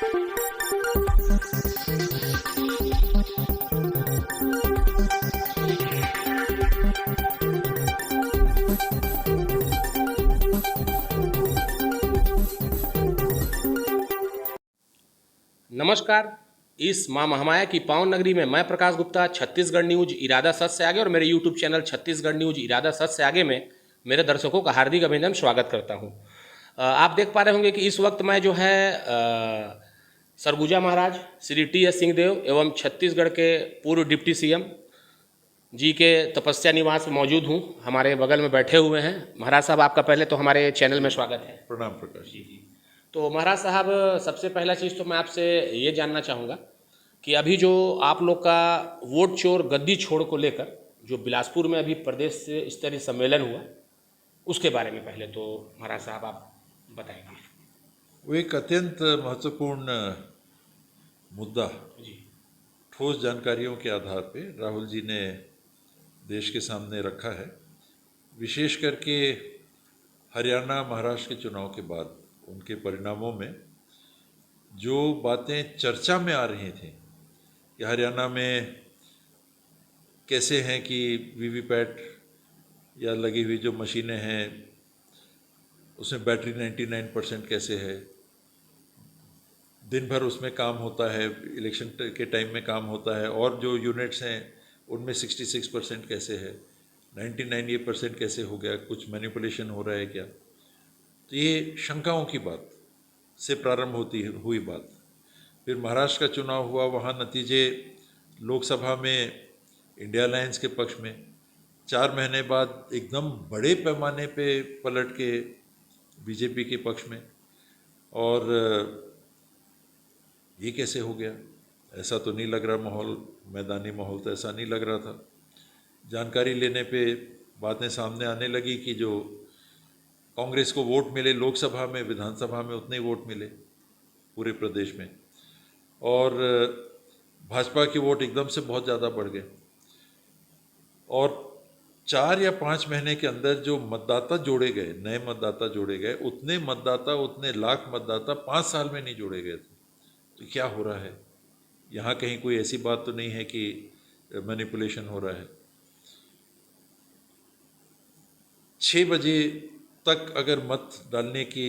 नमस्कार। इस माँ महामाया की पावन नगरी में मैं प्रकाश गुप्ता छत्तीसगढ़ न्यूज इरादा सच से आगे और मेरे यूट्यूब चैनल छत्तीसगढ़ न्यूज इरादा सच से आगे में मेरे दर्शकों का हार्दिक अभिनंदन स्वागत करता हूँ। आप देख पा रहे होंगे कि इस वक्त मैं जो है सरगुजा महाराज श्री टी.एस. सिंहदेव एवं छत्तीसगढ़ के पूर्व डिप्टी सीएम जी के तपस्या निवास में मौजूद हूँ। हमारे बगल में बैठे हुए हैं महाराज साहब। आपका पहले तो हमारे चैनल में स्वागत है। प्रणाम प्रकाश जी जी। तो महाराज साहब, सबसे पहला चीज़ तो मैं आपसे ये जानना चाहूँगा कि अभी जो आप लोग का वोट चोर गद्दी छोड़ को लेकर जो बिलासपुर में अभी प्रदेश स्तरीय सम्मेलन हुआ, उसके बारे में पहले तो महाराज साहब आप बताएंगे। वो एक अत्यंत महत्वपूर्ण मुद्दा जी ठोस जानकारियों के आधार पे राहुल जी ने देश के सामने रखा है। विशेष करके हरियाणा महाराष्ट्र के चुनाव के बाद उनके परिणामों में जो बातें चर्चा में आ रही थी कि हरियाणा में कैसे हैं कि वीवीपैट या लगी हुई जो मशीनें हैं उसमें बैटरी 99% कैसे है, दिन भर उसमें काम होता है, इलेक्शन के टाइम में काम होता है, और जो यूनिट्स हैं उनमें 66% कैसे है, 99% कैसे हो गया, कुछ मैनिपुलेशन हो रहा है क्या। तो ये शंकाओं की बात से प्रारंभ हुई बात। फिर महाराष्ट्र का चुनाव हुआ, वहाँ नतीजे लोकसभा में इंडिया अलायंस के पक्ष में, 4 महीने बाद एकदम बड़े पैमाने पे पलट के बीजेपी के पक्ष में। और ये कैसे हो गया, ऐसा तो नहीं लग रहा, माहौल मैदानी माहौल तो ऐसा नहीं लग रहा था। जानकारी लेने पे बातें सामने आने लगी कि जो कांग्रेस को वोट मिले लोकसभा में, विधानसभा में उतने वोट मिले पूरे प्रदेश में, और भाजपा के वोट एकदम से बहुत ज़्यादा बढ़ गए। और 4 या 5 महीने के अंदर जो मतदाता जोड़े गए, नए मतदाता जोड़े गए, उतने मतदाता, उतने लाख मतदाता 5 साल में नहीं जोड़े गए थे। तो क्या हो रहा है यहाँ? कहीं कोई ऐसी बात तो नहीं है कि मैनिपुलेशन हो रहा है? 6 बजे तक अगर मत डालने की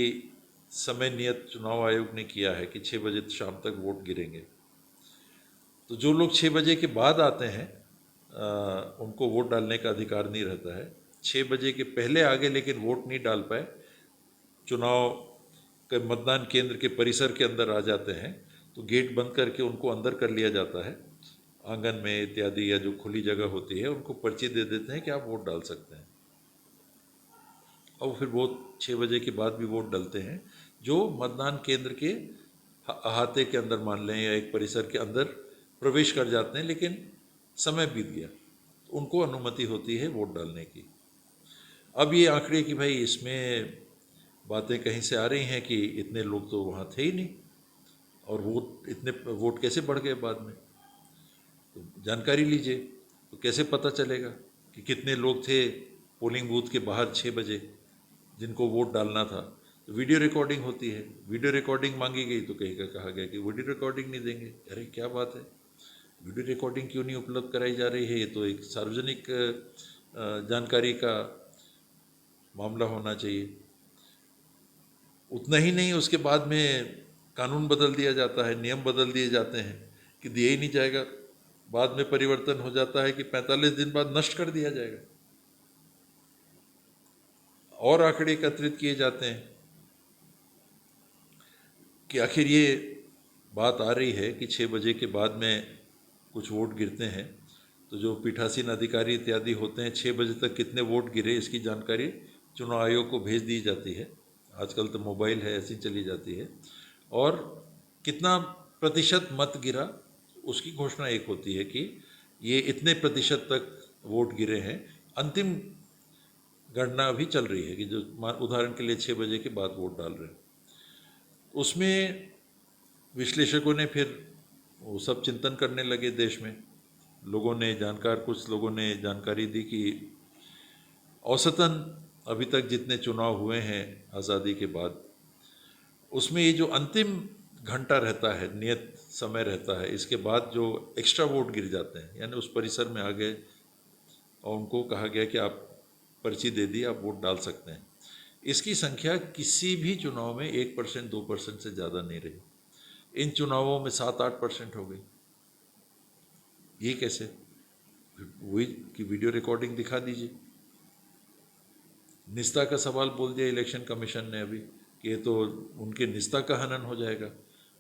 समय नियत चुनाव आयोग ने किया है कि 6 बजे शाम तक वोट गिरेंगे, तो जो लोग 6 बजे के बाद आते हैं उनको वोट डालने का अधिकार नहीं रहता है। 6 बजे के पहले आगे लेकिन वोट नहीं डाल पाए, चुनाव के मतदान केंद्र के परिसर के अंदर आ जाते हैं, तो गेट बंद करके उनको अंदर कर लिया जाता है, आंगन में इत्यादि, या जो खुली जगह होती है उनको पर्ची दे देते हैं कि आप वोट डाल सकते हैं। और फिर वो 6 बजे के बाद भी वोट डालते हैं जो मतदान केंद्र के अहाते के अंदर मान लें या एक परिसर के अंदर प्रवेश कर जाते हैं, लेकिन समय बीत गया तो उनको अनुमति होती है वोट डालने की। अब ये आंकड़े कि भाई इसमें बातें कहीं से आ रही हैं कि इतने लोग तो वहाँ थे ही नहीं, और इतने वोट कैसे बढ़ गए बाद में, तो जानकारी लीजिए। तो कैसे पता चलेगा कि कितने लोग थे पोलिंग बूथ के बाहर 6 बजे जिनको वोट डालना था? तो वीडियो रिकॉर्डिंग होती है, वीडियो रिकॉर्डिंग मांगी गई तो कहा गया कि वीडियो रिकॉर्डिंग नहीं देंगे। अरे क्या बात है, वीडियो रिकॉर्डिंग क्यों नहीं उपलब्ध कराई जा रही है? ये तो एक सार्वजनिक जानकारी का मामला होना चाहिए। उतना ही नहीं, उसके बाद में कानून बदल दिया जाता है, नियम बदल दिए जाते हैं कि दिया ही नहीं जाएगा। बाद में परिवर्तन हो जाता है कि 45 दिन बाद नष्ट कर दिया जाएगा, और आंकड़े एकत्रित किए जाते हैं कि आखिर ये बात आ रही है कि 6 बजे के बाद में कुछ वोट गिरते हैं, तो जो पीठासीन अधिकारी इत्यादि होते हैं 6 बजे तक कितने वोट गिरे इसकी जानकारी चुनाव आयोग को भेज दी जाती है। आजकल तो मोबाइल है, ऐसी चली जाती है। और कितना प्रतिशत मत गिरा उसकी घोषणा एक होती है कि ये इतने प्रतिशत तक वोट गिरे हैं। अंतिम गणना अभी चल रही है कि जो उदाहरण के लिए 6 बजे के बाद वोट डाल रहे हैं, उसमें विश्लेषकों ने फिर वो सब चिंतन करने लगे। देश में लोगों ने कुछ लोगों ने जानकारी दी कि औसतन अभी तक जितने चुनाव हुए हैं आज़ादी के बाद, उसमें ये जो अंतिम घंटा रहता है, नियत समय रहता है, इसके बाद जो एक्स्ट्रा वोट गिर जाते हैं, यानी उस परिसर में आ गए और उनको कहा गया कि आप पर्ची दे दी, आप वोट डाल सकते हैं, इसकी संख्या किसी भी चुनाव में 1% 2% से ज़्यादा नहीं रही। इन चुनावों में 7-8% हो गई। ये कैसे? वही कि वीडियो रिकॉर्डिंग दिखा दीजिए। निस्ता का सवाल बोल दिया इलेक्शन कमीशन ने अभी कि ये तो उनके निस्ता का हनन हो जाएगा।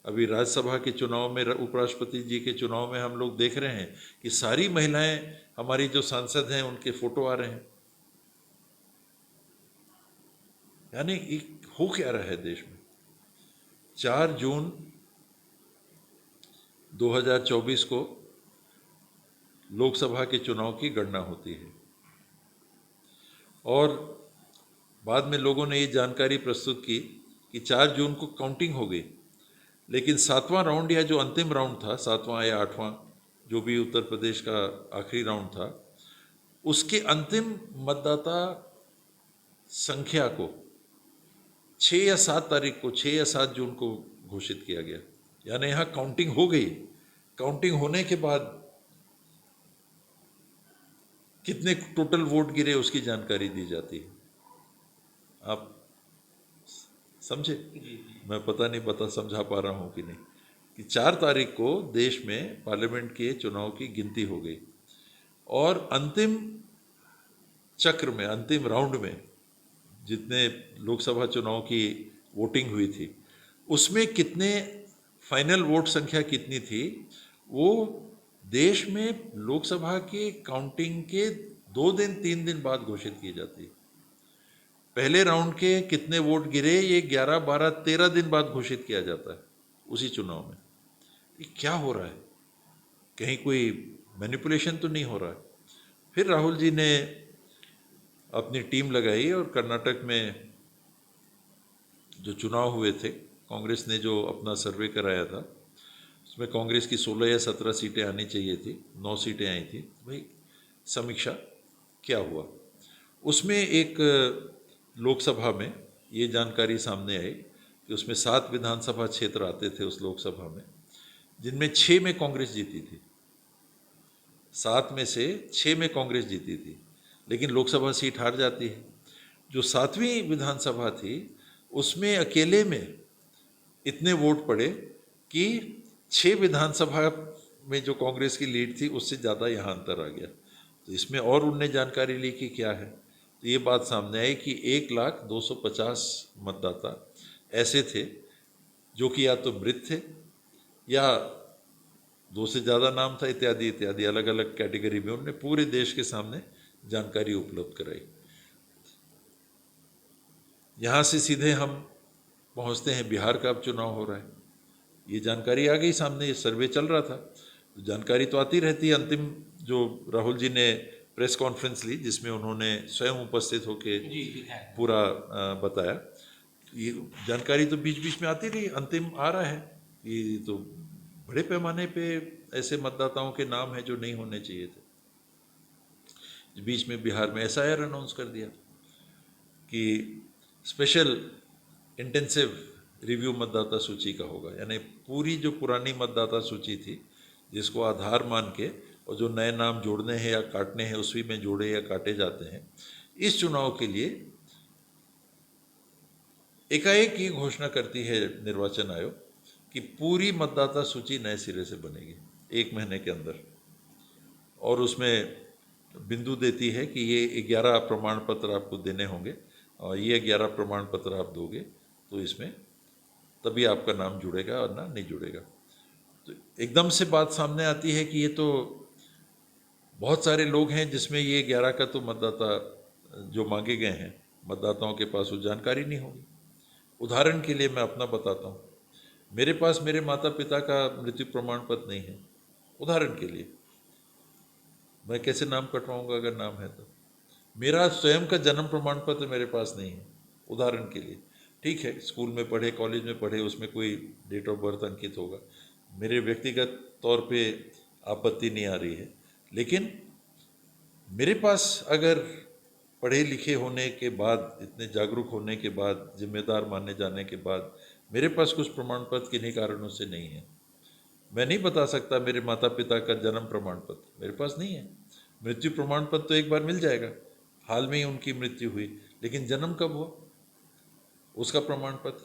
अभी राज्यसभा के चुनाव में, उपराष्ट्रपति जी के चुनाव में हम लोग देख रहे हैं कि सारी महिलाएं हमारी जो सांसद हैं उनके फोटो आ रहे हैं। यानी हो क्या रहा है देश में? 4 जून 2024 को लोकसभा के चुनाव की गणना होती है और बाद में लोगों ने ये जानकारी प्रस्तुत की कि 4 जून को काउंटिंग हो गई, लेकिन 7वां राउंड या जो अंतिम राउंड था, 7वां या 8वां, जो भी उत्तर प्रदेश का आखिरी राउंड था, उसके अंतिम मतदाता संख्या को 6 या 7 तारीख को, 6 या 7 जून को घोषित किया गया। यानी यहाँ काउंटिंग हो गई। काउंटिंग होने के बाद कितने टोटल वोट गिरे उसकी जानकारी दी जाती है। आप समझे? मैं पता नहीं समझा पा रहा हूँ कि नहीं, कि 4 तारीख को देश में पार्लियामेंट के चुनाव की गिनती हो गई और अंतिम चक्र में, अंतिम राउंड में जितने लोकसभा चुनाव की वोटिंग हुई थी, उसमें कितने फाइनल वोट संख्या कितनी थी, वो देश में लोकसभा की काउंटिंग के 2 दिन 3 दिन बाद घोषित की जाती है। पहले राउंड के कितने वोट गिरे ये 11, 12, 13 दिन बाद घोषित किया जाता है उसी चुनाव में। ये क्या हो रहा है? कहीं कोई मैनिपुलेशन तो नहीं हो रहा है? फिर राहुल जी ने अपनी टीम लगाई और कर्नाटक में जो चुनाव हुए थे, कांग्रेस ने जो अपना सर्वे कराया था, उसमें कांग्रेस की 16 या 17 सीटें आनी चाहिए थी, 9 सीटें आई थी। भाई समीक्षा क्या हुआ? उसमें एक लोकसभा में ये जानकारी सामने आई कि उसमें 7 विधानसभा क्षेत्र आते थे उस लोकसभा में, जिनमें 6 में कांग्रेस जीती थी। 7 में से 6 में कांग्रेस जीती थी, लेकिन लोकसभा सीट हार जाती है। जो 7वीं विधानसभा थी उसमें अकेले में इतने वोट पड़े कि 6 विधानसभा में जो कांग्रेस की लीड थी उससे ज़्यादा यहाँ अंतर आ गया। तो इसमें और उनने जानकारी ली कि क्या है, तो ये बात सामने आई कि 1,250,000 मतदाता ऐसे थे जो कि या तो मृत थे या 2 से ज़्यादा नाम था, इत्यादि इत्यादि, अलग अलग कैटेगरी में उन्होंने पूरे देश के सामने जानकारी उपलब्ध कराई। यहाँ से सीधे हम पहुँचते हैं बिहार का अब चुनाव हो रहा है। ये जानकारी आ गई सामने, ये सर्वे चल रहा था, तो जानकारी तो आती रहती है। अंतिम जो राहुल जी ने प्रेस कॉन्फ्रेंस ली जिसमें उन्होंने स्वयं उपस्थित होकर पूरा बताया, ये जानकारी तो बीच बीच में आती रही, अंतिम आ रहा है। ये तो बड़े पैमाने पे ऐसे मतदाताओं के नाम हैं जो नहीं होने चाहिए थे। बीच में बिहार में SIR अनाउंस कर दिया कि स्पेशल इंटेंसिव रिव्यू मतदाता सूची का होगा, यानी पूरी जो पुरानी मतदाता सूची थी जिसको आधार मान के और जो नए नाम जोड़ने हैं या काटने हैं उसी में जोड़े या काटे जाते हैं, इस चुनाव के लिए एकाएक ये घोषणा करती है निर्वाचन आयोग कि पूरी मतदाता सूची नए सिरे से बनेगी 1 महीने के अंदर, और उसमें बिंदु देती है कि ये 11 प्रमाण पत्र आपको देने होंगे और ये 11 प्रमाण पत्र आप दोगे तो इसमें तभी आपका नाम जुड़ेगा और ना नहीं जुड़ेगा। तो एकदम से बात सामने आती है कि ये तो बहुत सारे लोग हैं जिसमें ये 11 का तो मतदाता जो मांगे गए हैं मतदाताओं के पास वो जानकारी नहीं होगी। उदाहरण के लिए मैं अपना बताता हूँ, मेरे पास मेरे माता पिता का मृत्यु प्रमाण पत्र नहीं है। उदाहरण के लिए मैं कैसे नाम कटवाऊंगा अगर नाम है तो? मेरा स्वयं का जन्म प्रमाण पत्र मेरे पास नहीं है। उदाहरण के लिए, ठीक है, स्कूल में पढ़े, कॉलेज में पढ़े, उसमें कोई डेट ऑफ बर्थ अंकित होगा, मेरे व्यक्तिगत तौर पे आपत्ति नहीं आ रही है। लेकिन मेरे पास अगर पढ़े लिखे होने के बाद, इतने जागरूक होने के बाद, जिम्मेदार माने जाने के बाद मेरे पास कुछ प्रमाण पत्र किन्हीं कारणों से नहीं है। मैं नहीं बता सकता मेरे माता पिता का जन्म प्रमाण पत्र मेरे पास नहीं है। मृत्यु प्रमाण पत्र तो एक बार मिल जाएगा, हाल में ही उनकी मृत्यु हुई, लेकिन जन्म कब हुआ उसका प्रमाण पत्र,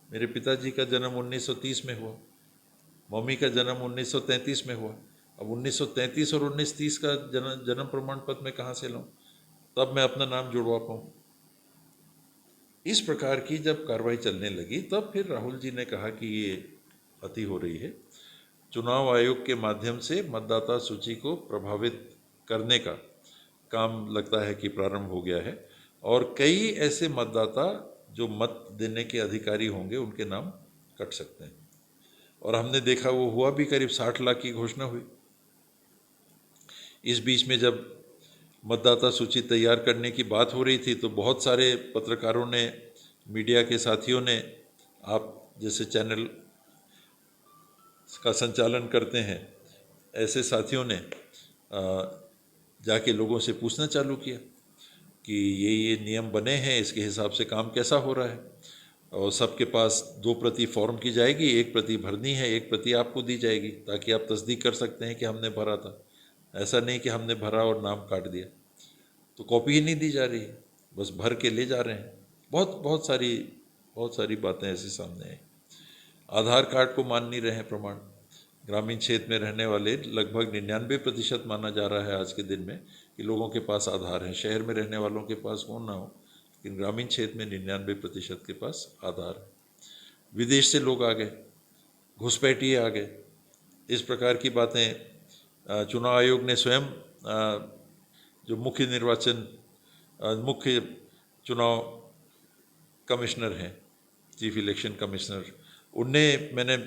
मेरे पिताजी का जन्म 1930 में हुआ, मम्मी का जन्म 1933 में हुआ। अब 1933 और 1930 का जन्म प्रमाण पत्र मैं कहाँ से लाऊं, तब मैं अपना नाम जुड़वा पाऊँ। इस प्रकार की जब कार्रवाई चलने लगी तब फिर राहुल जी ने कहा कि ये अति हो रही है। चुनाव आयोग के माध्यम से मतदाता सूची को प्रभावित करने का काम लगता है कि प्रारंभ हो गया है, और कई ऐसे मतदाता जो मत देने के अधिकारी होंगे उनके नाम कट सकते हैं। और हमने देखा वो हुआ भी, करीब 60 लाख की घोषणा हुई। इस बीच में जब मतदाता सूची तैयार करने की बात हो रही थी तो बहुत सारे पत्रकारों ने, मीडिया के साथियों ने, आप जैसे चैनल का संचालन करते हैं ऐसे साथियों ने जाके लोगों से पूछना चालू किया कि ये नियम बने हैं, इसके हिसाब से काम कैसा हो रहा है। और सबके पास 2 प्रति फॉर्म की जाएगी, 1 प्रति भरनी है, 1 प्रति आपको दी जाएगी ताकि आप तस्दीक कर सकते हैं कि हमने भरा था। ऐसा नहीं कि हमने भरा और नाम काट दिया। तो कॉपी ही नहीं दी जा रही, बस भर के ले जा रहे हैं। बहुत सारी बातें ऐसी सामने हैं। आधार कार्ड को मान नहीं रहे हैं प्रमाण। ग्रामीण क्षेत्र में रहने वाले लगभग 99% माना जा रहा है आज के दिन में कि लोगों के पास आधार है। शहर में रहने वालों के पास हो ना हो, लेकिन ग्रामीण क्षेत्र में 99% के पास आधार है। विदेश से लोग आ गए, घुसपैठिए आ गए, इस प्रकार की बातें चुनाव आयोग ने स्वयं जो मुख्य चुनाव कमिश्नर हैं, चीफ इलेक्शन कमिश्नर, मैंने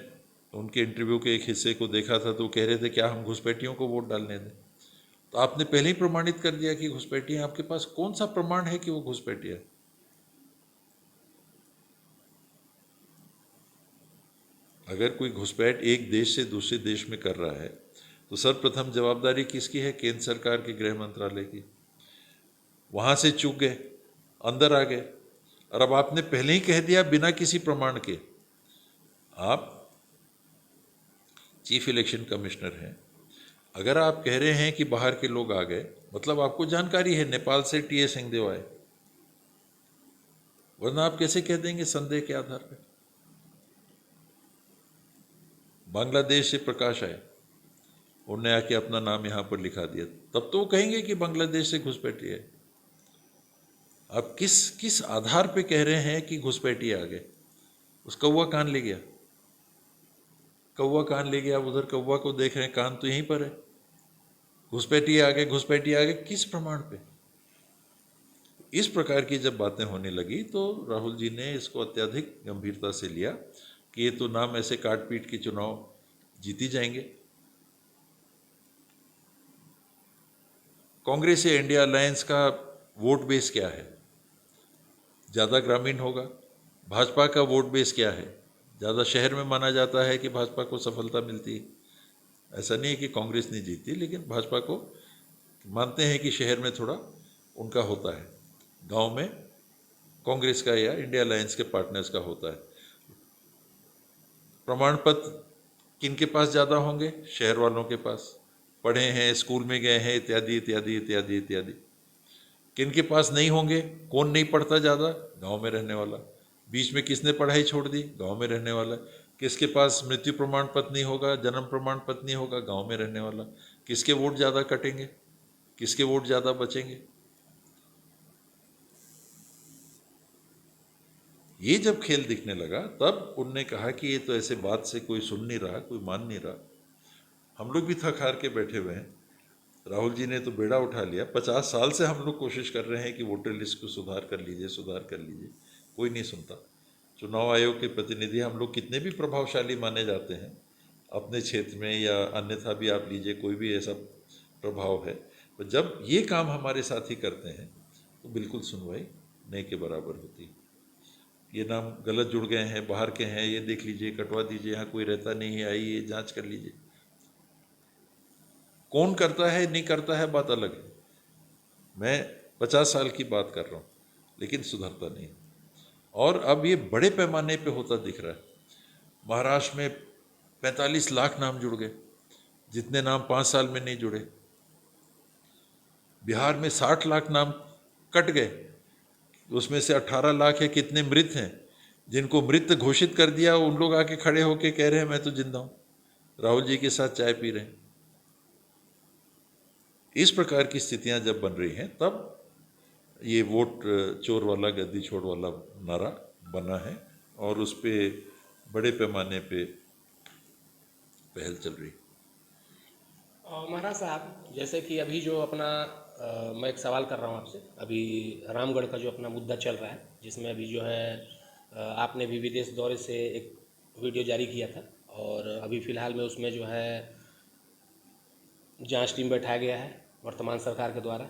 उनके इंटरव्यू के एक हिस्से को देखा था तो कह रहे थे क्या हम घुसपैठियों को वोट डालने दें। तो आपने पहले ही प्रमाणित कर दिया कि घुसपैठिए, आपके पास कौन सा प्रमाण है कि वो घुसपैठिया है? अगर कोई घुसपैठ एक देश से दूसरे देश में कर रहा है तो सर्वप्रथम जवाबदारी किसकी है? केंद्र सरकार के गृह मंत्रालय की। वहाँ से चूक गए, अंदर आ गए, और अब आपने पहले ही कह दिया बिना किसी प्रमाण के। आप चीफ इलेक्शन कमिश्नर हैं, अगर आप कह रहे हैं कि बाहर के लोग आ गए, मतलब आपको जानकारी है नेपाल से टी एस सिंहदेव आए, वरना आप कैसे कह देंगे संदेह के आधार पर? बांग्लादेश से प्रकाश आए, उन्होंने आके अपना नाम यहाँ पर लिखा दिया, तब तो वो कहेंगे कि बांग्लादेश से घुसपैठी है। आप किस आधार पे कह रहे हैं कि घुसपैठी आ गए? उस कौवा कान ले गया, कौवा कान ले गया, उधर कौवा को देख रहे हैं, कान तो यहीं पर है। घुसपैठी आ गए, किस प्रमाण पे? इस प्रकार की जब बातें होने लगी तो राहुल जी ने इसको अत्यधिक गंभीरता से लिया कि ये तो नाम ऐसे काट पीट के चुनाव जीती जाएंगे। कांग्रेस या इंडिया अलायंस का वोट बेस क्या है? ज़्यादा ग्रामीण होगा। भाजपा का वोट बेस क्या है? ज़्यादा शहर में माना जाता है कि भाजपा को सफलता मिलती है। ऐसा नहीं है कि कांग्रेस नहीं जीती, लेकिन भाजपा को मानते हैं कि शहर में थोड़ा उनका होता है, गांव में कांग्रेस का या इंडिया अलायंस के पार्टनर्स का होता है। प्रमाण पत्र किन के पास ज़्यादा होंगे? शहर वालों के पास, पढ़े हैं, स्कूल में गए हैं, इत्यादि इत्यादि इत्यादि इत्यादि। किन के पास नहीं होंगे? कौन नहीं पढ़ता ज़्यादा? गांव में रहने वाला। बीच में किसने पढ़ाई छोड़ दी? गांव में रहने वाला। किसके पास मृत्यु प्रमाण पत्र नहीं होगा, जन्म प्रमाण पत्र नहीं होगा? गांव में रहने वाला। किसके वोट ज़्यादा कटेंगे, किसके वोट ज़्यादा बचेंगे? ये जब खेल दिखने लगा तब उनने कहा कि ये तो ऐसे बात से कोई सुन नहीं रहा, कोई मान नहीं रहा। हम लोग भी थक हार के बैठे हुए हैं। राहुल जी ने तो बेड़ा उठा लिया। 50 साल से हम लोग कोशिश कर रहे हैं कि वोटर लिस्ट को सुधार कर लीजिए, सुधार कर लीजिए, कोई नहीं सुनता। चुनाव आयोग के प्रतिनिधि हम लोग कितने भी प्रभावशाली माने जाते हैं अपने क्षेत्र में या अन्यथा भी आप लीजिए, कोई भी ऐसा प्रभाव है, तो जब ये काम हमारे साथ ही करते हैं तो बिल्कुल सुनवाई नहीं के बराबर होती। ये नाम गलत जुड़ गए हैं, बाहर के हैं, ये देख लीजिए, कटवा दीजिए, यहाँ कोई रहता नहीं है, आइए जांच कर लीजिए। कौन करता है नहीं करता है बात अलग है। मैं 50 साल की बात कर रहा हूँ, लेकिन सुधरता नहीं। और अब ये बड़े पैमाने पे होता दिख रहा है। महाराष्ट्र में 45 लाख नाम जुड़ गए, जितने नाम 5 साल में नहीं जुड़े। बिहार में 60 लाख नाम कट गए, उसमें से 18 लाख है कितने मृत हैं। जिनको मृत घोषित कर दिया उन लोग आके खड़े होके कह रहे हैं मैं तो जिंदा हूं, राहुल जी के साथ चाय पी रहे हैं। इस प्रकार की स्थितियां जब बन रही हैं तब ये वोट चोर वाला गद्दी छोड़ वाला नारा बना है और उस पर बड़े पैमाने पे पहल चल रही है। महाराज साहब, जैसे कि अभी जो अपना मैं एक सवाल कर रहा हूँ आपसे, अभी रामगढ़ का जो अपना मुद्दा चल रहा है, जिसमें अभी जो है आपने भी विदेश दौरे से एक वीडियो जारी किया था और अभी फ़िलहाल में उसमें जो है जांच टीम बैठाया गया है वर्तमान सरकार के द्वारा,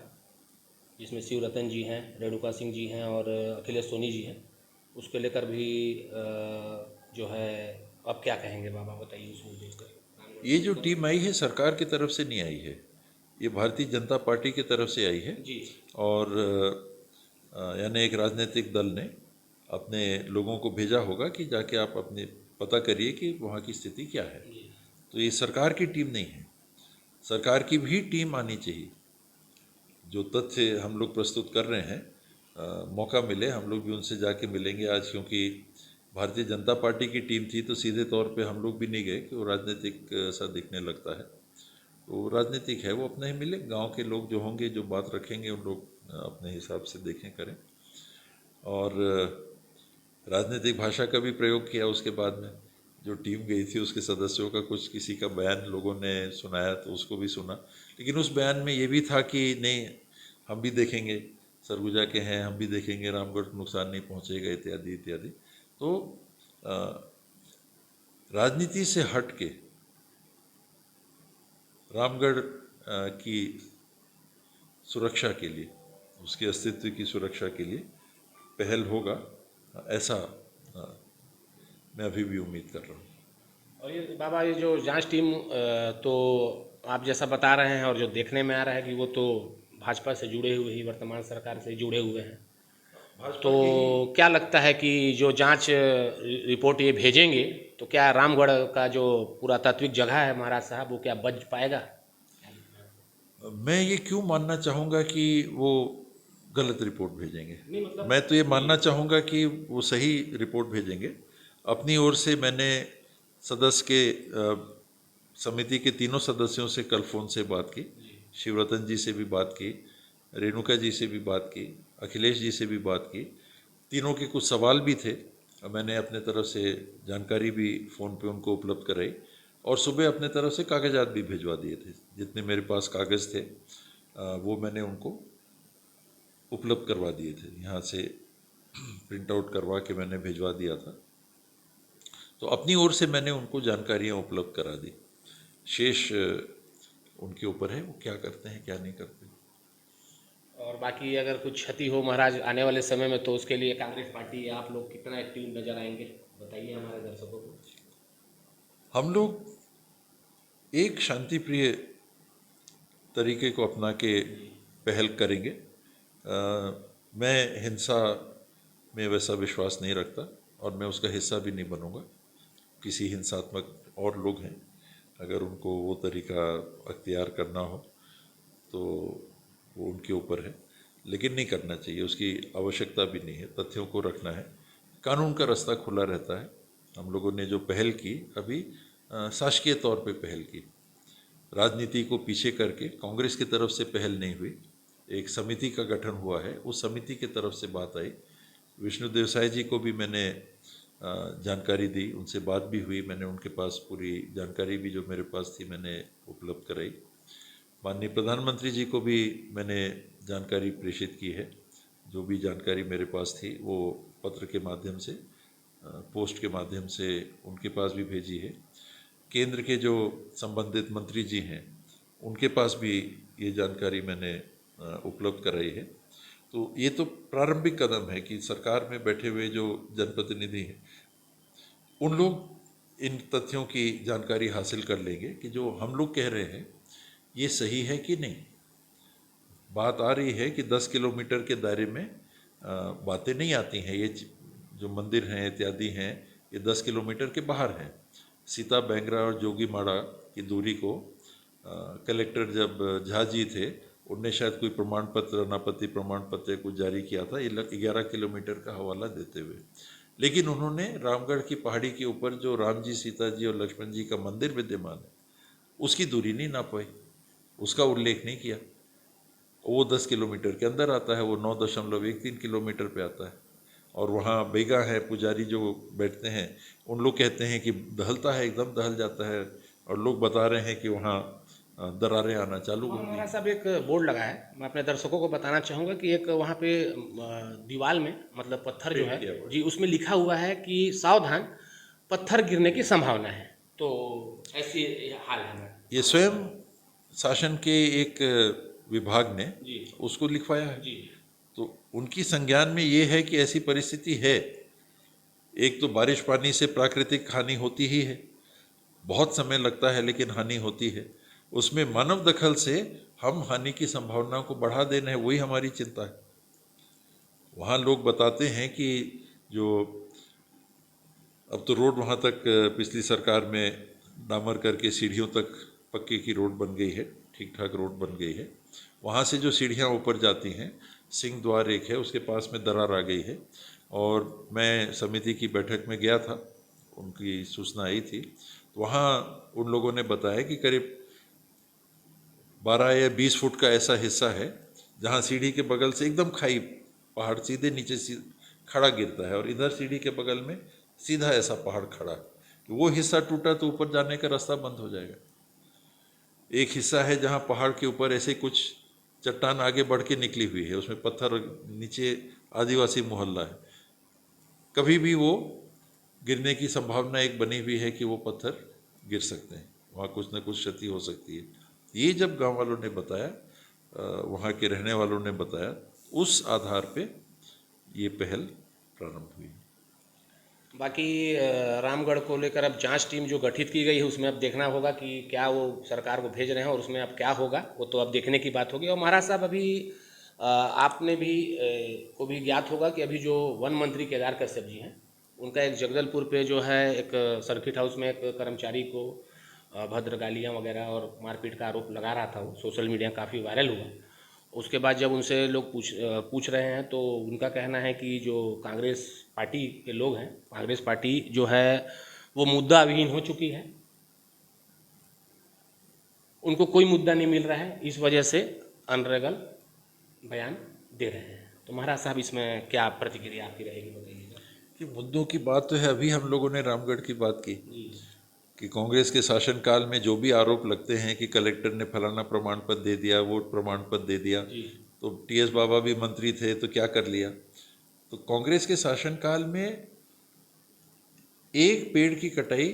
जिसमें शिवरतन जी हैं, रेणुका सिंह जी हैं और अखिलेश सोनी जी हैं। उसको लेकर भी जो है अब क्या कहेंगे बाबा, बताइए उस मुद्दे पर। ये जो टीम आई है सरकार की तरफ से नहीं आई है, ये भारतीय जनता पार्टी की तरफ से आई है जी। और यानी एक राजनीतिक दल ने अपने लोगों को भेजा होगा कि जाके आप अपने पता करिए कि वहाँ की स्थिति क्या है। तो ये सरकार की टीम नहीं है, सरकार की भी टीम आनी चाहिए। जो तथ्य हम लोग प्रस्तुत कर रहे हैं, मौका मिले हम लोग भी उनसे जाके मिलेंगे आज, क्योंकि भारतीय जनता पार्टी की टीम थी तो सीधे तौर पे हम लोग भी नहीं गए कि वो राजनीतिक सा दिखने लगता है। तो राजनीतिक है वो अपना ही मिले, गांव के लोग जो होंगे जो बात रखेंगे उन लोग अपने हिसाब से देखें करें। और राजनीतिक भाषा का भी प्रयोग किया उसके बाद में। जो टीम गई थी उसके सदस्यों का कुछ किसी का बयान लोगों ने सुनाया तो उसको भी सुना, लेकिन उस बयान में ये भी था कि नहीं हम भी देखेंगे, सरगुजा के हैं हम भी देखेंगे, रामगढ़ को नुकसान नहीं पहुंचेगा इत्यादि इत्यादि। तो राजनीति से हट के रामगढ़ की सुरक्षा के लिए, उसके अस्तित्व की सुरक्षा के लिए पहल होगा, ऐसा मैं अभी भी उम्मीद कर रहा हूँ। और ये बाबा, ये जो जांच टीम तो आप जैसा बता रहे हैं और जो देखने में आ रहा है कि वो तो भाजपा से जुड़े हुए ही, वर्तमान सरकार से जुड़े हुए हैं, तो क्या लगता है कि जो जांच रिपोर्ट ये भेजेंगे तो क्या रामगढ़ का जो पुरातात्विक जगह है महाराज साहब वो क्या बच पाएगा? मैं ये क्यों मानना चाहूँगा कि वो गलत रिपोर्ट भेजेंगे? नहीं, मतलब मैं तो ये मानना चाहूँगा कि वो सही रिपोर्ट भेजेंगे। अपनी ओर से मैंने सदस्य के समिति के तीनों सदस्यों से कल फ़ोन से बात की, शिवरतन जी से भी बात की, रेणुका जी से भी बात की, अखिलेश जी से भी बात की। तीनों के कुछ सवाल भी थे, मैंने अपने तरफ से जानकारी भी फ़ोन पे उनको उपलब्ध कराई और सुबह अपने तरफ से कागजात भी भिजवा दिए थे। जितने मेरे पास कागज़ थे वो मैंने उनको उपलब्ध करवा दिए थे, यहाँ से प्रिंट आउट करवा के मैंने भिजवा दिया था। तो अपनी ओर से मैंने उनको जानकारियाँ उपलब्ध करा दी। शेष उनके ऊपर है वो क्या करते हैं क्या नहीं करते। और बाकी अगर कुछ क्षति हो महाराज आने वाले समय में तो उसके लिए कांग्रेस पार्टी आप लोग कितना एक्टिव नजर आएंगे, बताइए हमारे दर्शकों को। हम लोग एक शांति प्रिय तरीके को अपना के पहल करेंगे। मैं हिंसा में वैसा विश्वास नहीं रखता और मैं उसका हिस्सा भी नहीं बनूंगा। किसी हिंसात्मक और लोग हैं, अगर उनको वो तरीका अख्तियार करना हो तो वो उनके ऊपर है, लेकिन नहीं करना चाहिए, उसकी आवश्यकता भी नहीं है। तथ्यों को रखना है, कानून का रास्ता खुला रहता है। हम लोगों ने जो पहल की अभी शासकीय तौर पे पहल की, राजनीति को पीछे करके, कांग्रेस की तरफ से पहल नहीं हुई। एक समिति का गठन हुआ है, उस समिति की तरफ से बात आई। विष्णु देवसाई जी को भी मैंने जानकारी दी, उनसे बात भी हुई, मैंने उनके पास पूरी जानकारी भी जो मेरे पास थी मैंने उपलब्ध कराई। माननीय प्रधानमंत्री जी को भी मैंने जानकारी प्रेषित की है, जो भी जानकारी मेरे पास थी वो पत्र के माध्यम से, पोस्ट के माध्यम से उनके पास भी भेजी है। केंद्र के जो संबंधित मंत्री जी हैं उनके पास भी ये जानकारी मैंने उपलब्ध कराई है। तो ये तो प्रारंभिक कदम है कि सरकार में बैठे हुए जो जनप्रतिनिधि हैं उन लोग इन तथ्यों की जानकारी हासिल कर लेंगे कि जो हम लोग कह रहे हैं ये सही है कि नहीं। बात आ रही है कि 10 किलोमीटर के दायरे में बातें नहीं आती हैं, ये जो मंदिर हैं इत्यादि हैं, ये 10 किलोमीटर के बाहर हैं। सीता बैंगरा और जोगीमाड़ा की दूरी को कलेक्टर जब झा जी थे, उनने शायद कोई प्रमाण पत्र, अनापत्ति प्रमाण पत्र कुछ जारी किया था 11 किलोमीटर का हवाला देते हुए। लेकिन उन्होंने रामगढ़ की पहाड़ी के ऊपर जो राम जी, सीता जी और लक्ष्मण जी का मंदिर विद्यमान है, उसकी दूरी नहीं नापाई, उसका उल्लेख नहीं किया। वो 10 किलोमीटर के अंदर आता है, वो 9.13 किलोमीटर पे आता है। और वहाँ बेगा है, पुजारी जो बैठते हैं, उन लोग कहते हैं कि दहलता है, एकदम दहल जाता है, और लोग बता रहे हैं कि वहाँ दरारें आना चालू हो गई। हमारा साहब एक बोर्ड लगा है, मैं अपने दर्शकों को बताना चाहूँगा कि एक वहाँ पे दीवार में मतलब पत्थर जो है जी, उसमें लिखा हुआ है कि सावधान, पत्थर गिरने की संभावना है। तो ऐसी हाल है। ये स्वयं शासन के एक विभाग ने जी उसको लिखवाया है। जी तो उनकी संज्ञान में ये है कि ऐसी परिस्थिति है। एक तो बारिश पानी से प्राकृतिक हानि होती ही है, बहुत समय लगता है लेकिन हानि होती है। उसमें मानव दखल से हम हानि की संभावना को बढ़ा दे रहे हैं, वही हमारी चिंता है। वहाँ लोग बताते हैं कि जो अब तो रोड वहाँ तक पिछली सरकार में डामर करके सीढ़ियों तक पक्के की रोड बन गई है, ठीक ठाक रोड बन गई है। वहाँ से जो सीढ़ियाँ ऊपर जाती हैं, सिंह द्वार एक है, उसके पास में दरार आ गई है। और मैं समिति की बैठक में गया था, उनकी सूचना आई थी, तो वहाँ उन लोगों ने बताया कि करीब 12 या 20 फुट का ऐसा हिस्सा है जहाँ सीढ़ी के बगल से एकदम खाई, पहाड़ सीधे नीचे खड़ा गिरता है, और इधर सीढ़ी के बगल में सीधा ऐसा पहाड़ खड़ा है। वो हिस्सा टूटा तो ऊपर जाने का रास्ता बंद हो जाएगा। एक हिस्सा है जहाँ पहाड़ के ऊपर ऐसे कुछ चट्टान आगे बढ़ के निकली हुई है, उसमें पत्थर, नीचे आदिवासी मोहल्ला है। कभी भी वो गिरने की संभावना एक बनी हुई है कि वो पत्थर गिर सकते हैं, वहाँ कुछ न कुछ क्षति हो सकती है। ये जब गांव वालों ने बताया, वहाँ के रहने वालों ने बताया, उस आधार पे ये पहल प्रारंभ हुई। बाकी रामगढ़ को लेकर अब जांच टीम जो गठित की गई है, उसमें अब देखना होगा कि क्या वो सरकार को भेज रहे हैं और उसमें अब क्या होगा, वो तो अब देखने की बात होगी। और महाराज साहब, अभी आपने भी को भी ज्ञात होगा कि अभी जो वन मंत्री केदार कश्यप जी हैं, उनका एक जगदलपुर पे जो है एक सर्किट हाउस में एक कर्मचारी को भद्र गालियाँ वगैरह और मारपीट का आरोप लगा रहा था। वो सोशल मीडिया काफ़ी वायरल हुआ। उसके बाद जब उनसे लोग पूछ रहे हैं तो उनका कहना है कि जो कांग्रेस पार्टी के लोग हैं, कांग्रेस पार्टी जो है वो मुद्दा विहीन हो चुकी है, उनको कोई मुद्दा नहीं मिल रहा है, इस वजह से अनरेगल बयान दे रहे हैं। तो महाराज साहब, इसमें क्या प्रतिक्रिया आपकी रहेगी, बताइएगा। कि मुद्दों की बात तो है, अभी हम लोगों ने रामगढ़ की बात की कि कांग्रेस के शासनकाल में जो भी आरोप लगते हैं कि कलेक्टर ने फलाना प्रमाण पत्र दे दिया, वोट प्रमाण पत्र दे दिया, तो टीएस बाबा भी मंत्री थे तो क्या कर लिया। तो कांग्रेस के शासनकाल में एक पेड़ की कटाई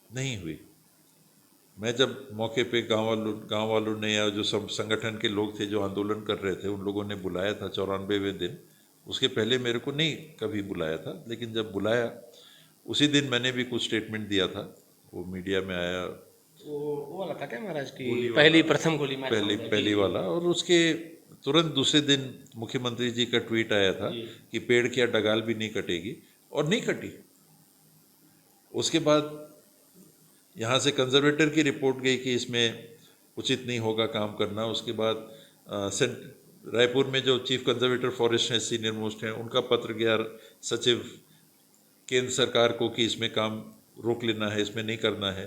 नहीं हुई। मैं जब मौके पे गांव वालों ने या जो संगठन के लोग थे जो आंदोलन कर रहे थे, उन लोगों ने बुलाया था 94वें दिन। उसके पहले मेरे को नहीं कभी बुलाया था, लेकिन जब बुलाया उसी दिन मैंने भी कुछ स्टेटमेंट दिया था, वो मीडिया में आया। वो वाला था क्या महाराज की प्रथम गोली मारी, पहली वाला। और उसके तुरंत दूसरे दिन मुख्यमंत्री जी का ट्वीट आया था कि पेड़ क्या डगाल भी नहीं कटेगी, और नहीं कटी। उसके बाद यहाँ से कंजर्वेटर की रिपोर्ट गई कि इसमें उचित नहीं होगा काम करना। उसके बाद रायपुर में जो चीफ कंजर्वेटर फॉरेस्ट हैं, सीनियर मोस्ट हैं, उनका पत्र गया सचिव केंद्र सरकार को कि इसमें काम रोक लेना है, इसमें नहीं करना है।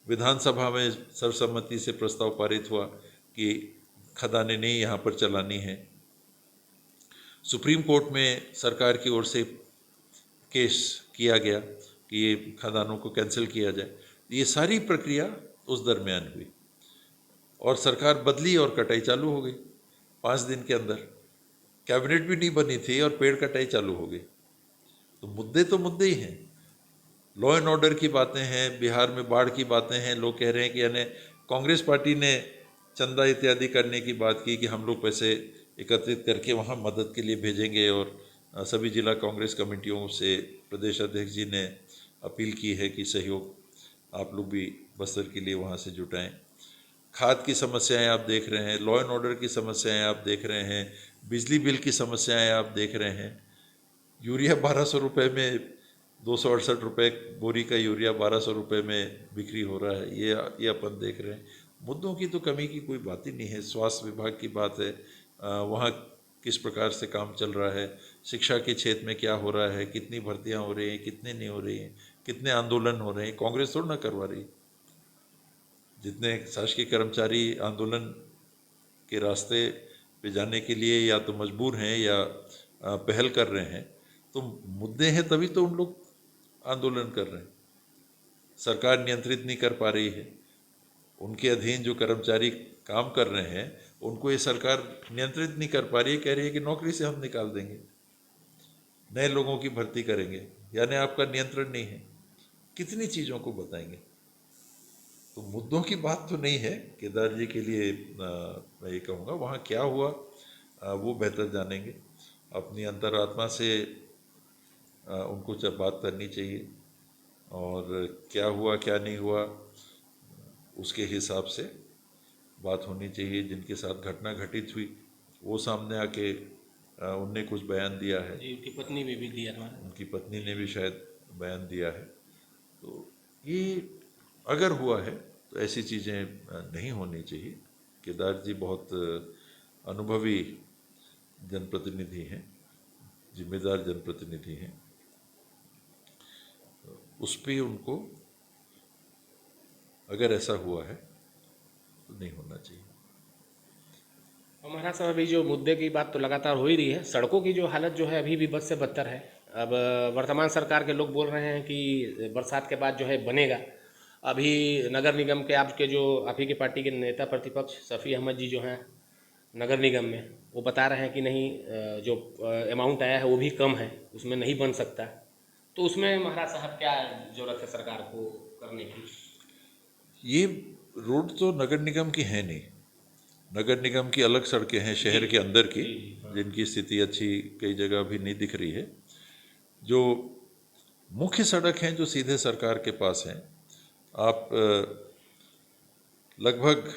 विधानसभा में सर्वसम्मति से प्रस्ताव पारित हुआ कि खदानें नहीं यहाँ पर चलानी है। सुप्रीम कोर्ट में सरकार की ओर से केस किया गया कि ये खदानों को कैंसिल किया जाए। ये सारी प्रक्रिया उस दरमियान हुई और सरकार बदली और कटाई चालू हो गई 5 दिन के अंदर। कैबिनेट भी नहीं बनी थी और पेड़ कटाई चालू हो गई। तो मुद्दे ही हैं। लॉ एंड ऑर्डर की बातें हैं, बिहार में बाढ़ की बातें हैं। लोग कह रहे हैं कि यानी कांग्रेस पार्टी ने चंदा इत्यादि करने की बात की कि हम लोग पैसे एकत्रित करके वहाँ मदद के लिए भेजेंगे, और सभी जिला कांग्रेस कमेटियों से प्रदेश अध्यक्ष जी ने अपील की है कि सहयोग आप लोग भी बस्तर के लिए वहाँ से जुटाएं। खाद की समस्याएं आप देख रहे हैं, लॉ एंड ऑर्डर की समस्याएं आप देख रहे हैं, बिजली बिल की समस्याएं आप देख रहे हैं। यूरिया 1200 रुपये में, 268 रुपये बोरी का यूरिया 1200 रुपये में बिक्री हो रहा है, ये अपन देख रहे हैं। मुद्दों की तो कमी की कोई बात ही नहीं है। स्वास्थ्य विभाग की बात है, वहाँ किस प्रकार से काम चल रहा है, शिक्षा के क्षेत्र में क्या हो रहा है, कितनी भर्तियाँ हो रही हैं, कितने नहीं हो रही हैं, कितने आंदोलन हो रहे हैं, कांग्रेस थोड़ा ना करवा रही। जितने शासकीय कर्मचारी आंदोलन के रास्ते पे जाने के लिए या तो मजबूर हैं या पहल कर रहे हैं, तो मुद्दे हैं तभी तो उन लोग आंदोलन कर रहे हैं। सरकार नियंत्रित नहीं कर पा रही है, उनके अधीन जो कर्मचारी काम कर रहे हैं उनको ये सरकार नियंत्रित नहीं कर पा रही है। कह रही है कि नौकरी से हम निकाल देंगे, नए लोगों की भर्ती करेंगे, यानी आपका नियंत्रण नहीं है। कितनी चीज़ों को बताएंगे। तो मुद्दों की बात तो नहीं है। केदार जी के लिए मैं ये कहूँगा, वहाँ क्या हुआ वो बेहतर जानेंगे। अपनी अंतरात्मा से उनको जब बात करनी चाहिए, और क्या हुआ क्या नहीं हुआ उसके हिसाब से बात होनी चाहिए। जिनके साथ घटना घटित हुई वो सामने आके उनने कुछ बयान दिया है, उनकी पत्नी ने भी दिया था, उनकी पत्नी ने भी शायद बयान दिया है। तो ये अगर हुआ है तो ऐसी चीज़ें नहीं होनी चाहिए। केदार जी बहुत अनुभवी जनप्रतिनिधि हैं, जिम्मेदार जनप्रतिनिधि हैं, उस पर उनको अगर ऐसा हुआ है तो नहीं होना चाहिए। हमारा साहब अभी जो मुद्दे की बात तो लगातार हो ही रही है। सड़कों की जो हालत जो है अभी भी बद से बदतर है। अब वर्तमान सरकार के लोग बोल रहे हैं कि बरसात के बाद जो है बनेगा। अभी नगर निगम के आपके जो आप ही की पार्टी के नेता प्रतिपक्ष शफी अहमद जी जो हैं नगर निगम में, वो बता रहे हैं कि नहीं, जो अमाउंट आया है वो भी कम है, उसमें नहीं बन सकता। तो उसमें महाराज साहब क्या जरूरत है सरकार को करने की? ये रोड तो नगर निगम की है नहीं। नगर निगम की अलग सड़कें हैं शहर के अंदर की, जिनकी स्थिति अच्छी कई जगह अभी नहीं दिख रही है। जो मुख्य सड़क हैं जो सीधे सरकार के पास हैं, आप लगभग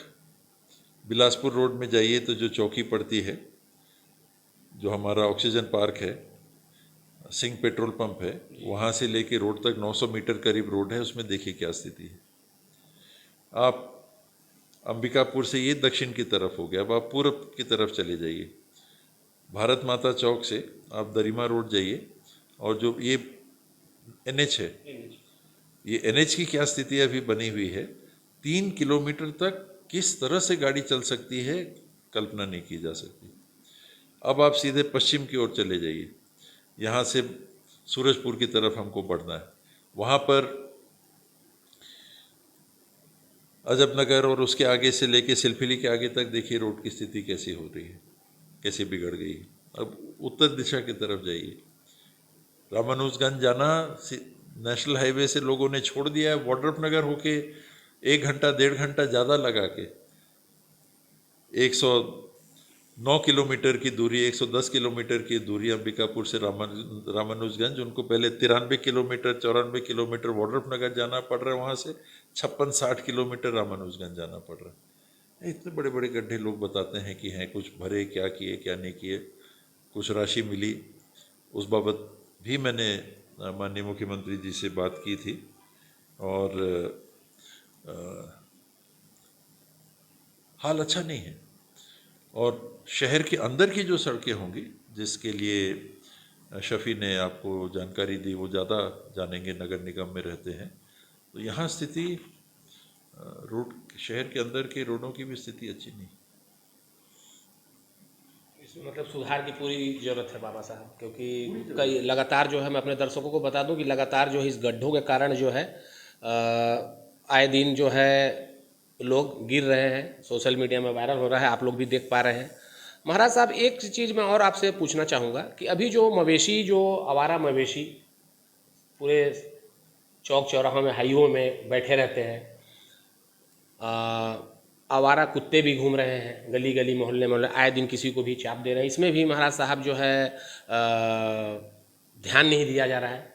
बिलासपुर रोड में जाइए तो जो चौकी पड़ती है, जो हमारा ऑक्सीजन पार्क है, सिंह पेट्रोल पंप है, वहाँ से लेके रोड तक 900 मीटर करीब रोड है। उसमें देखिए क्या स्थिति है। आप अंबिकापुर से ये दक्षिण की तरफ हो गया, अब आप पूरब की तरफ चले जाइए। भारत माता चौक से आप दरिमा रोड जाइए, और जो ये NH है, ये NH की क्या स्थिति अभी बनी हुई है। 3 किलोमीटर तक किस तरह से गाड़ी चल सकती है कल्पना नहीं की जा सकती। अब आप सीधे पश्चिम की ओर चले जाइए, यहाँ से सूरजपुर की तरफ हमको बढ़ना है। वहाँ पर अजब नगर और उसके आगे से लेके सिलफिली के आगे तक देखिए रोड की स्थिति कैसी हो रही है, कैसे बिगड़ गई है। अब उत्तर दिशा की तरफ जाइए, रामानुजगंज जाना नेशनल हाईवे से लोगों ने छोड़ दिया है। वॉड्रफ नगर होके 1 घंटा 1.5 घंटा ज़्यादा लगा के 109 किलोमीटर की दूरी, 110 किलोमीटर की दूरी अंबिकापुर से रामानुजगंज, उनको पहले 93 किलोमीटर 94 किलोमीटर वॉड्रफ नगर जाना पड़ रहा है, वहाँ से 56-60 किलोमीटर रामानुजगंज जाना पड़ रहा है। इतने बड़े बड़े गड्ढे लोग बताते हैं कि हैं, कुछ भरे, क्या किए क्या नहीं किए, कुछ राशि मिली। उस बाबत भी मैंने माननीय मुख्यमंत्री जी से बात की थी, और हाल अच्छा नहीं है। और शहर के अंदर की जो सड़कें होंगी, जिसके लिए शफी ने आपको जानकारी दी, वो ज़्यादा जानेंगे, नगर निगम में रहते हैं। तो यहाँ स्थिति रोड, शहर के अंदर के रोडों की भी स्थिति अच्छी नहीं। इसमें मतलब सुधार की पूरी ज़रूरत है बाबा साहब, क्योंकि कई लगातार जो है, मैं अपने दर्शकों को बता दूं कि लगातार जो है इस गड्ढों के कारण जो है आए दिन जो है लोग गिर रहे हैं, सोशल मीडिया में वायरल हो रहा है, आप लोग भी देख पा रहे हैं। महाराज साहब, एक चीज़ मैं और आपसे पूछना चाहूँगा कि अभी जो मवेशी, जो आवारा मवेशी पूरे चौक चौराहों में, हाईवे में बैठे रहते हैं, आवारा कुत्ते भी घूम रहे हैं गली गली, मोहल्ले मोहल्ले, आए दिन किसी को भी चाप दे रहे हैं, इसमें भी महाराज साहब जो है ध्यान नहीं दिया जा रहा है,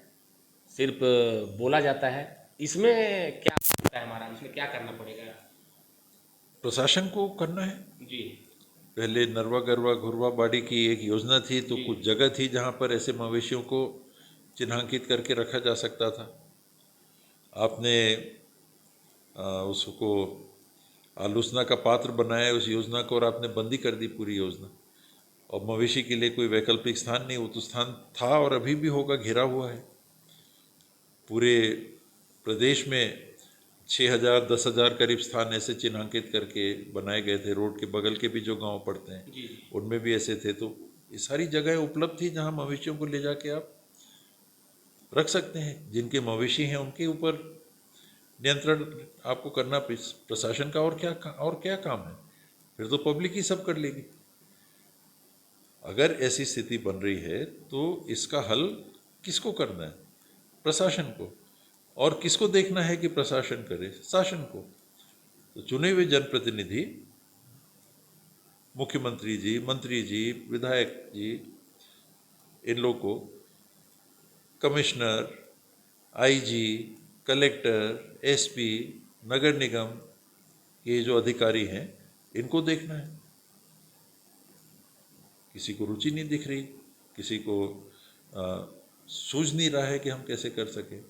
सिर्फ बोला जाता है। इसमें क्या होता है हमारा, इसमें क्या करना पड़ेगा? प्रशासन को करना है। जी। पहले नरवा गरवा घुरवा बाड़ी की एक योजना थी, तो कुछ जगह थी जहाँ पर ऐसे मवेशियों को चिन्हांकित करके रखा जा सकता था। आपने उसको आलोचना का पात्र बनाया उस योजना को, और आपने बंदी कर दी पूरी योजना। और मवेशी के लिए कोई वैकल्पिक स्थान नहीं, वो तो स्थान था और अभी भी होगा, घिरा हुआ है। पूरे प्रदेश में 6,000 10,000 करीब स्थान ऐसे चिन्हांकित करके बनाए गए थे। रोड के बगल के भी जो गांव पड़ते हैं उनमें भी ऐसे थे। तो ये सारी जगहें उपलब्ध थी जहां मवेशियों को ले जाके आप रख सकते हैं। जिनके मवेशी हैं उनके ऊपर नियंत्रण आपको करना प्रशासन का और क्या काम है? फिर तो पब्लिक ही सब कर लेगी। अगर ऐसी स्थिति बन रही है तो इसका हल किसको करना है? प्रशासन को। और किसको देखना है कि प्रशासन करे? शासन को। तो चुने हुए जनप्रतिनिधि, मुख्यमंत्री जी, मंत्री जी, विधायक जी, इन लोग को कमिश्नर, आईजी, कलेक्टर, एसपी, नगर निगम, ये जो अधिकारी हैं इनको देखना है। किसी को रुचि नहीं दिख रही, किसी को सूझ नहीं रहा है कि हम कैसे कर सकें।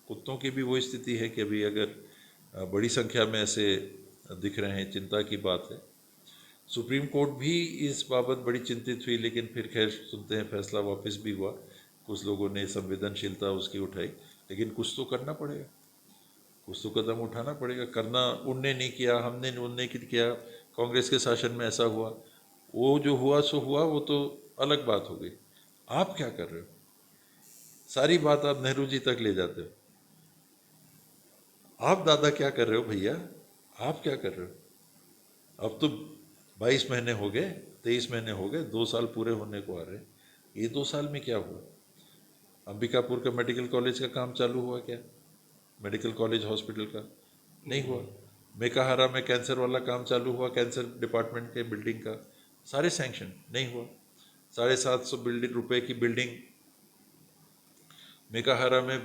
कुत्तों की भी वो स्थिति है कि अभी अगर बड़ी संख्या में ऐसे दिख रहे हैं, चिंता की बात है। सुप्रीम कोर्ट भी इस बाबत बड़ी चिंतित हुई, लेकिन फिर खैर सुनते हैं फैसला वापस भी हुआ। कुछ लोगों ने संवेदनशीलता उसकी उठाई, लेकिन कुछ तो करना पड़ेगा, कुछ तो कदम उठाना पड़ेगा। करना उनने नहीं किया, हमने उनने किया, कांग्रेस के शासन में ऐसा हुआ, वो जो हुआ सो हुआ, वो तो अलग बात हो गई। आप क्या कर रहे हो? सारी बात आप नेहरू जी तक ले जाते हो। आप दादा क्या कर रहे हो भैया? आप क्या कर रहे हो? अब तो 22 महीने हो गए, 23 महीने हो गए, 2 साल पूरे होने को आ रहे हैं। ये 2 साल में क्या हुआ? अंबिकापुर का मेडिकल कॉलेज का काम चालू हुआ क्या? मेडिकल कॉलेज हॉस्पिटल का नहीं हुआ। मेकाहारा में कैंसर वाला काम चालू हुआ, कैंसर डिपार्टमेंट के बिल्डिंग का, सारे सैंक्शन नहीं हुआ। 750 रुपए की बिल्डिंग मेकाहारा में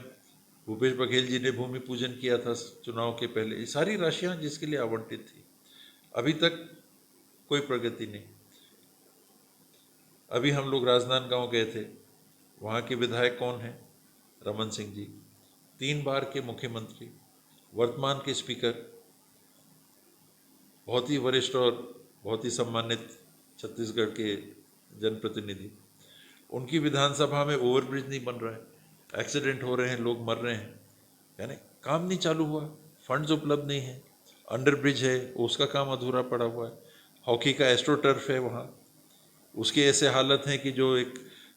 भूपेश बघेल जी ने भूमि पूजन किया था चुनाव के पहले। ये सारी राशियां जिसके लिए आवंटित थी, अभी तक कोई प्रगति नहीं। अभी हम लोग राजनांदगांव गए थे, वहाँ के विधायक कौन हैं? रमन सिंह जी, 3 बार के मुख्यमंत्री, वर्तमान के स्पीकर, बहुत ही वरिष्ठ और बहुत ही सम्मानित छत्तीसगढ़ के जनप्रतिनिधि। उनकी विधानसभा में ओवरब्रिज नहीं बन रहा है, एक्सीडेंट हो रहे हैं, लोग मर रहे हैं, यानी काम नहीं चालू हुआ, फंड्स उपलब्ध नहीं है। अंडर ब्रिज है, उसका काम अधूरा पड़ा हुआ है। हॉकी का एस्ट्रो टर्फ है वहाँ, उसकी ऐसे हालत है कि जो एक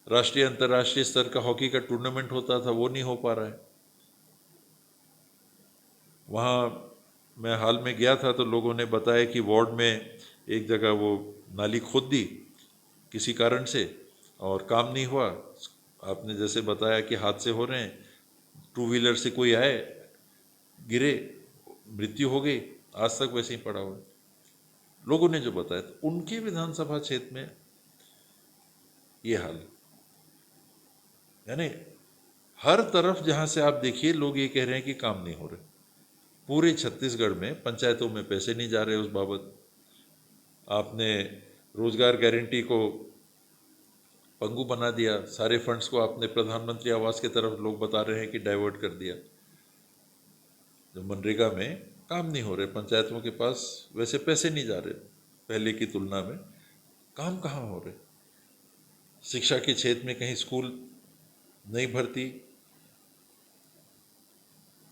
राष्ट्रीय अंतर्राष्ट्रीय स्तर का हॉकी का टूर्नामेंट होता था वो नहीं हो पा रहा है। वहाँ मैं हाल में गया था तो लोगों ने बताया कि वार्ड में एक जगह वो नाली खोद दी किसी कारण से और काम नहीं हुआ। आपने जैसे बताया कि हादसे हो रहे हैं, 2 व्हीलर से कोई आए, गिरे, मृत्यु हो गई, आज तक वैसे ही पड़ा हुआ है। लोगों ने जो बताया, तो उनके विधानसभा क्षेत्र में ये हाल, यानी हर तरफ जहां से आप देखिए लोग ये कह रहे हैं कि काम नहीं हो रहे। पूरे छत्तीसगढ़ में पंचायतों में पैसे नहीं जा रहे उस बाबत। आपने रोजगार गारंटी को पंगु बना दिया, सारे फंड्स को आपने प्रधानमंत्री आवास की तरफ लोग बता रहे हैं कि डाइवर्ट कर दिया। जो मनरेगा में काम नहीं हो रहे, पंचायतों के पास वैसे पैसे नहीं जा रहे पहले की तुलना में, काम कहाँ हो रहे? शिक्षा के क्षेत्र में कहीं स्कूल नहीं भर्ती,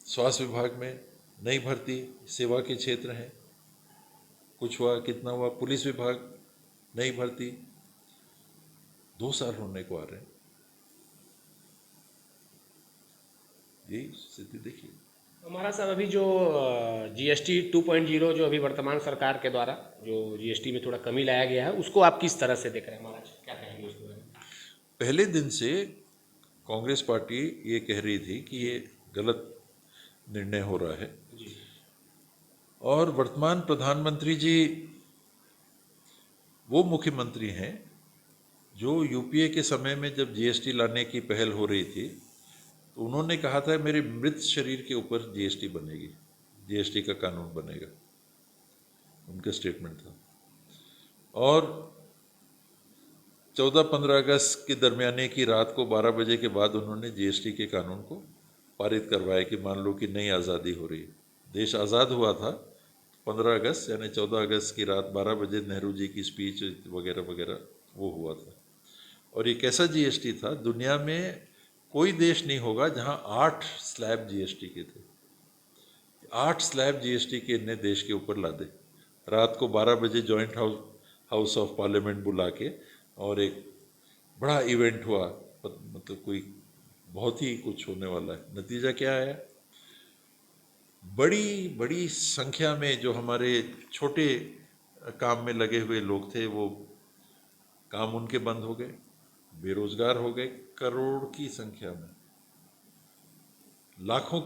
स्वास्थ्य विभाग में नहीं भर्ती, सेवा के क्षेत्र हैं, कुछ हुआ कितना हुआ, पुलिस विभाग नहीं भर्ती, 2 साल होने को आ रहे हैं। यही स्थिति देखिए। हमारा साहब अभी जो जीएसटी 2.0 जो अभी वर्तमान सरकार के द्वारा जो जीएसटी में थोड़ा कमी लाया गया है, उसको आप किस तरह से देख रहे हैं महाराज, क्या कहेंगे उसके बारे में? पहले दिन से कांग्रेस पार्टी ये कह रही थी कि ये गलत निर्णय हो रहा है, और वर्तमान प्रधानमंत्री जी वो मुख्यमंत्री हैं जो यूपीए के समय में जब जीएसटी लाने की पहल हो रही थी तो उन्होंने कहा था मेरे मृत शरीर के ऊपर जीएसटी बनेगी, जीएसटी का कानून बनेगा, उनका स्टेटमेंट था। और 14-15 अगस्त के दरमियाने की रात को 12 बजे के बाद उन्होंने जीएसटी के कानून को पारित करवाया कि मान लो कि नई आज़ादी हो रही है। देश आज़ाद हुआ था 15 अगस्त यानी 14 अगस्त की रात 12 बजे नेहरू जी की स्पीच वगैरह वगैरह वो हुआ था। और ये कैसा जीएसटी था, दुनिया में कोई देश नहीं होगा जहां 8 स्लैब जीएसटी के थे। 8 स्लैब जीएसटी के इन्हें देश के ऊपर ला दे। रात को 12 बजे जॉइंट हाउस ऑफ पार्लियामेंट बुला के और एक बड़ा इवेंट हुआ, मतलब कोई बहुत ही कुछ होने वाला है। नतीजा क्या आया? बड़ी बड़ी संख्या में जो हमारे छोटे काम में लगे हुए लोग थे वो काम उनके बंद हो गए, बेरोजगार हो गए। करोड़ की संख्या में, लाखों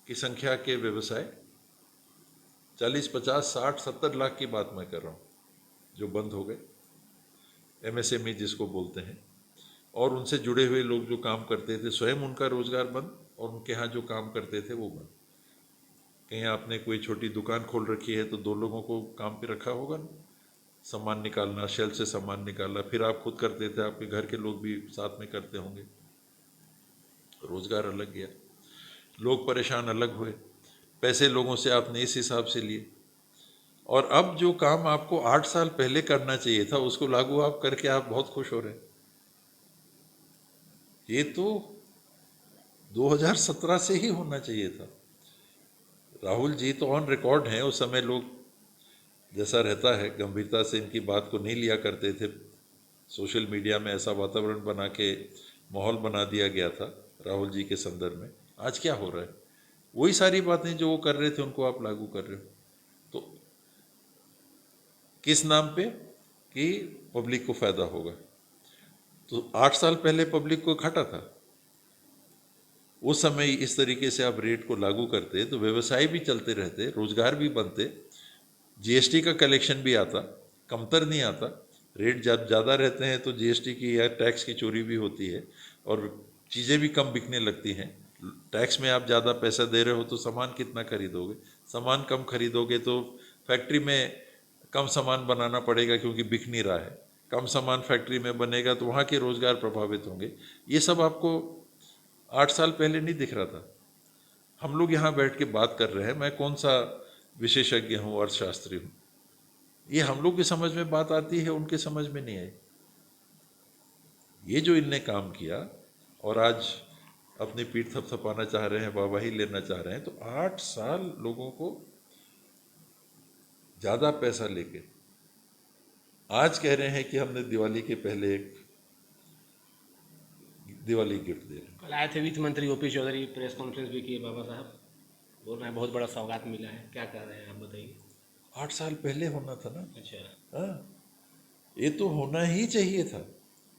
की संख्या के व्यवसाय, 40, 50, 60, 70 लाख की बात मैं कर रहा हूँ, जो बंद हो गए। एमएसएमई जिसको बोलते हैं, और उनसे जुड़े हुए लोग जो काम करते थे स्वयं उनका रोजगार बंद, और उनके यहाँ जो काम करते थे वो बंद। कहीं आपने कोई छोटी दुकान खोल रखी है तो 2 लोगों को काम पे रखा होगा ना, सामान निकालना, शेल्फ से सामान निकालना, फिर आप खुद करते थे, आपके घर के लोग भी साथ में करते होंगे। रोजगार अलग गया, लोग परेशान अलग हुए, पैसे लोगों से आपने इस हिसाब से लिए। और अब जो काम आपको 8 साल पहले करना चाहिए था उसको लागू आप करके आप बहुत खुश हो रहे हैं। ये तो 2017 से ही होना चाहिए था। राहुल जी तो ऑन रिकॉर्ड हैं, उस समय लोग जैसा रहता है गंभीरता से इनकी बात को नहीं लिया करते थे। सोशल मीडिया में ऐसा वातावरण बना के माहौल बना दिया गया था राहुल जी के संदर्भ में। आज क्या हो रहा है? वही सारी बातें जो वो कर रहे थे उनको आप लागू कर रहे हो। तो किस नाम पे? कि पब्लिक को फायदा होगा। तो 8 साल पहले पब्लिक को घाटा था। उस समय इस तरीके से आप रेट को लागू करते तो व्यवसाय भी चलते रहते, रोजगार भी बनते, जीएसटी का कलेक्शन भी आता, कमतर नहीं आता। रेट जब ज़्यादा रहते हैं तो जीएसटी की या टैक्स की चोरी भी होती है और चीज़ें भी कम बिकने लगती हैं। टैक्स में आप ज़्यादा पैसा दे रहे हो तो सामान कितना खरीदोगे? सामान कम खरीदोगे तो फैक्ट्री में कम सामान बनाना पड़ेगा क्योंकि बिक नहीं रहा है। कम सामान फैक्ट्री में बनेगा तो वहाँ के रोजगार प्रभावित होंगे। ये सब आपको 8 साल पहले नहीं दिख रहा था। हम लोग यहाँ बैठ के बात कर रहे हैं, मैं कौन सा विशेषज्ञ हूँ, अर्थशास्त्री हूँ। ये हम लोग की समझ में बात आती है, उनके समझ में नहीं आई। ये जो इनने काम किया और आज अपनी पीठ थपथपाना चाह रहे हैं, वाहवाही लेना चाह रहे हैं, तो 8 साल लोगों को ज़्यादा पैसा लेके आज कह रहे हैं कि हमने दिवाली के पहले एक दिवाली गिफ्ट दे रहे हैं। कल आए थे वित्त मंत्री ओपी चौधरी, प्रेस कॉन्फ्रेंस भी किए बाबा साहब, बोल रहे हैं बहुत बड़ा सौगात मिला है। क्या कह रहे हैं आप बताइए? 8 साल पहले होना था ना। अच्छा, हाँ, ये तो होना ही चाहिए था।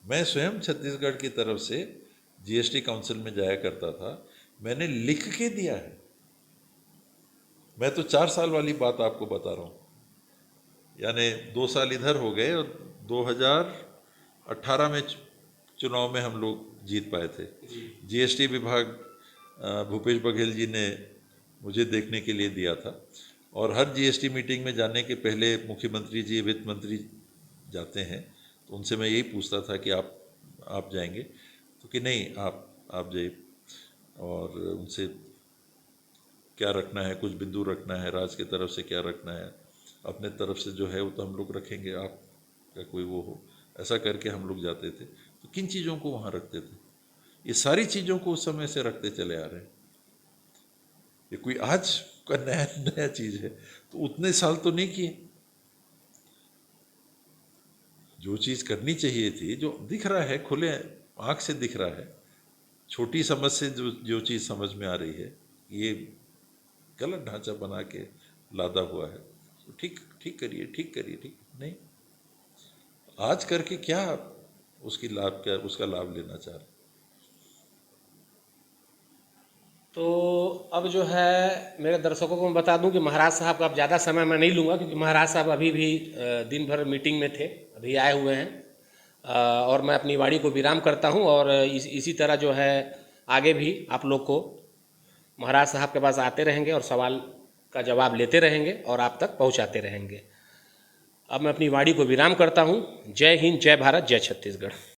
मैं स्वयं छत्तीसगढ़ की तरफ से जीएसटी काउंसिल में जाया करता था, मैंने लिख के दिया है। मैं तो 4 साल वाली बात आपको बता रहा हूँ, यानी 2 साल इधर हो गए और 2018 में चुनाव में हम लोग जीत पाए थे। जीएसटी विभाग भूपेश बघेल जी ने मुझे देखने के लिए दिया था, और हर जीएसटी मीटिंग में जाने के पहले मुख्यमंत्री जी, वित्त मंत्री जाते हैं, तो उनसे मैं यही पूछता था कि आप जाएंगे? तो कि नहीं, आप जाइए। और उनसे क्या रखना है, कुछ बिंदु रखना है, राज की तरफ से क्या रखना है, अपने तरफ से जो है वो तो हम लोग रखेंगे, आपका कोई वो हो, ऐसा करके हम लोग जाते थे। तो किन चीज़ों को वहाँ रखते थे? ये सारी चीज़ों को उस समय से रखते चले आ रहे हैं। ये कोई आज का नया चीज़ है, तो उतने साल तो नहीं किए। जो चीज़ करनी चाहिए थी, जो दिख रहा है, खुले आँख से दिख रहा है, छोटी समझ से जो चीज़ समझ में आ रही है, ये गलत ढांचा बना के लादा हुआ है, तो ठीक करिए, ठीक नहीं। आज करके क्या उसका लाभ लेना चाह रहे? तो अब जो है मेरे दर्शकों को मैं बता दूं कि महाराज साहब का अब ज़्यादा समय मैं नहीं लूँगा, क्योंकि महाराज साहब अभी भी दिन भर मीटिंग में थे, अभी आए हुए हैं। और मैं अपनी वाणी को विराम करता हूं, और इसी तरह जो है आगे भी आप लोग को महाराज साहब के पास आते रहेंगे और सवाल का जवाब लेते रहेंगे और आप तक पहुंचाते रहेंगे। अब मैं अपनी वाणी को विराम करता हूँ। जय हिंद, जय भारत, जय छत्तीसगढ़।